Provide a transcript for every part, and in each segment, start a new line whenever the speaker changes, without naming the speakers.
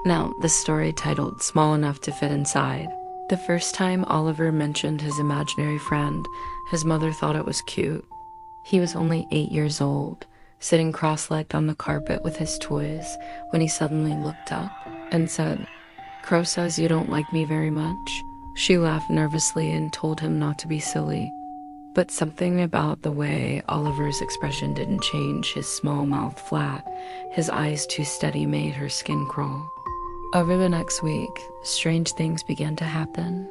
Now, the story titled Small Enough to Fit Inside. The first time Oliver mentioned his imaginary friend, his mother thought it was cute. He was only 8 years old, sitting cross-legged on the carpet with his toys, when he suddenly looked up and said, "Crow says you don't like me very much." She laughed nervously and told him not to be silly. But something about the way Oliver's expression didn't change, his small mouth flat, his eyes too steady, made her skin crawl. Over the next week, strange things began to happen.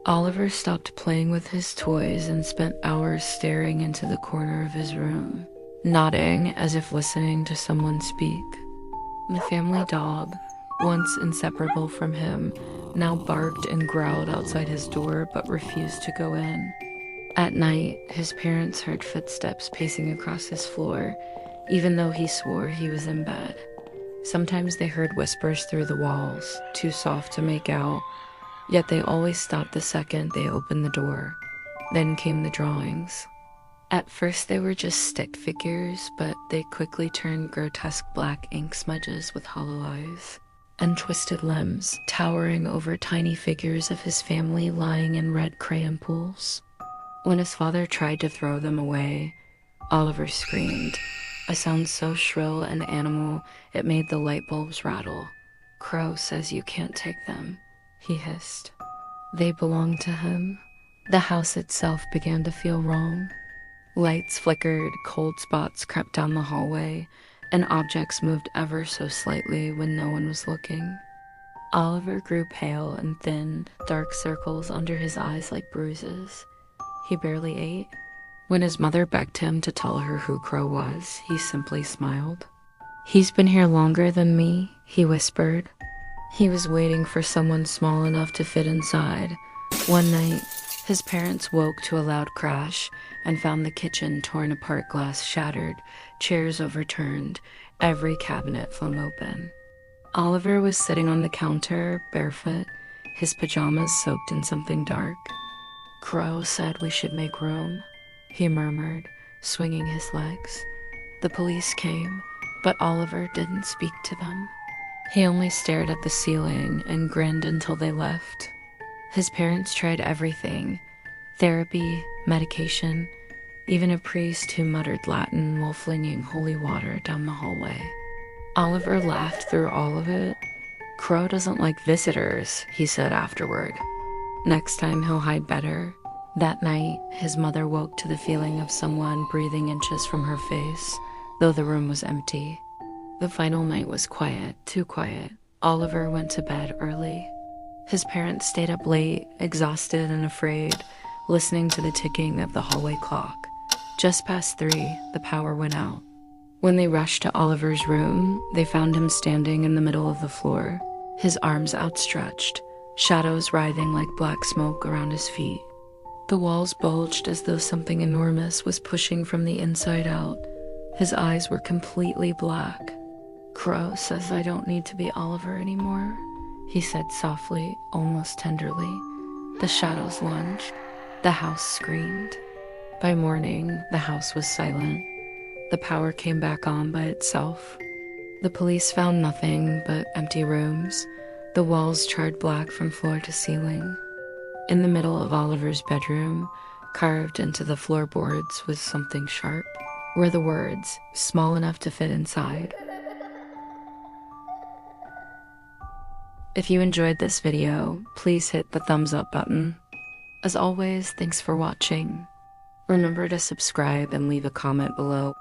Oliver stopped playing with his toys and spent hours staring into the corner of his room, nodding as if listening to someone speak. The family dog, once inseparable from him, now barked and growled outside his door but refused to go in. At night, his parents heard footsteps pacing across his floor, even though he swore he was in bed. Sometimes they heard whispers through the walls, too soft to make out, yet they always stopped the second they opened the door. Then came the drawings. At first they were just stick figures, but they quickly turned grotesque black ink smudges with hollow eyes and twisted limbs, towering over tiny figures of his family lying in red crayon pools. When his father tried to throw them away, Oliver screamed, a sound so shrill and animal it made the light bulbs rattle. "Crow says you can't take them," he hissed. They belonged to him. The house itself began to feel wrong. Lights flickered, cold spots crept down the hallway, and objects moved ever so slightly when no one was looking. Oliver grew pale and thin, dark circles under his eyes like bruises. He barely ate. When his mother begged him to tell her who Crow was, he simply smiled. "He's been here longer than me," he whispered. He was waiting for someone small enough to fit inside. One night, his parents woke to a loud crash and found the kitchen torn apart, glass shattered, chairs overturned, every cabinet flung open. Oliver was sitting on the counter, barefoot, his pajamas soaked in something dark. "Crow said we should make room," he murmured, swinging his legs. The police came, but Oliver didn't speak to them. He only stared at the ceiling and grinned until they left. His parents tried everything: therapy, medication, even a priest who muttered Latin while flinging holy water down the hallway. Oliver laughed through all of it. "Crow doesn't like visitors," he said afterward. "Next time he'll hide better." That night, his mother woke to the feeling of someone breathing inches from her face, though the room was empty. The final night was quiet, too quiet. Oliver went to bed early. His parents stayed up late, exhausted and afraid, listening to the ticking of the hallway clock. Just past 3, the power went out. When they rushed to Oliver's room, they found him standing in the middle of the floor, his arms outstretched, shadows writhing like black smoke around his feet. The walls bulged as though something enormous was pushing from the inside out. His eyes were completely black. "Crow says I don't need to be Oliver anymore," he said softly, almost tenderly. The shadows lunged. The house screamed. By morning, the house was silent. The power came back on by itself. The police found nothing but empty rooms, the walls charred black from floor to ceiling. In the middle of Oliver's bedroom, carved into the floorboards, was something sharp, were the words, "Small enough to fit inside." If you enjoyed this video, please hit the thumbs up button. As always, thanks for watching. Remember to subscribe and leave a comment below.